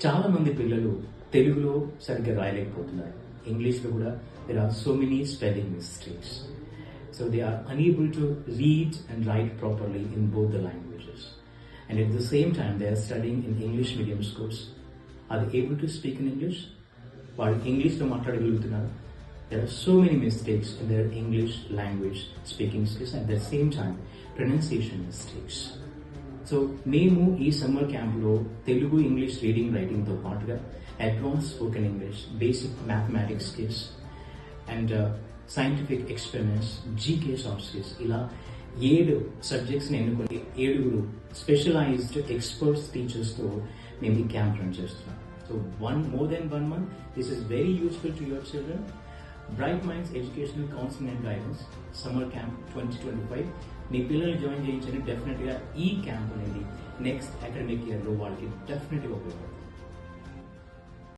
చాలా మంది పిల్లలు తెలుగులో సరిగ్గా రాయలేకపోతున్నారు. ఇంగ్లీష్లో కూడా there are so many spelling mistakes. So they are unable to read and write properly in both the languages. And at the same time they are studying in English medium schools. Are they able to speak in English? వాళ్ళు ఇంగ్లీష్లో మాట్లాడగలుగుతున్నారు. There are so many mistakes in their English language speaking skills and at the same time pronunciation mistakes. So మేము ఈ summer క్యాంప్లో Telugu English reading రైటింగ్తో పాటుగా advance spoken English, basic mathematics skills and scientific experiments, GK soft skills ఇలా 7 సబ్జెక్ట్స్ని ఎన్నుకొని 7 specialised experts టీచర్స్తో మేము ఈ camp run చేస్తున్నాం. So more than 1 month, this is very useful to your children. Bright minds educational counselling and guidance summer camp 2025 మీ పిల్లల్ని join చేయించండి. డెఫినెట్గా ఈ camp అనేది నెక్స్ట్ అకాడమిక్ ఇయర్లో వాళ్ళకి డెఫినెట్గా ఉపయోగపడుతుంది.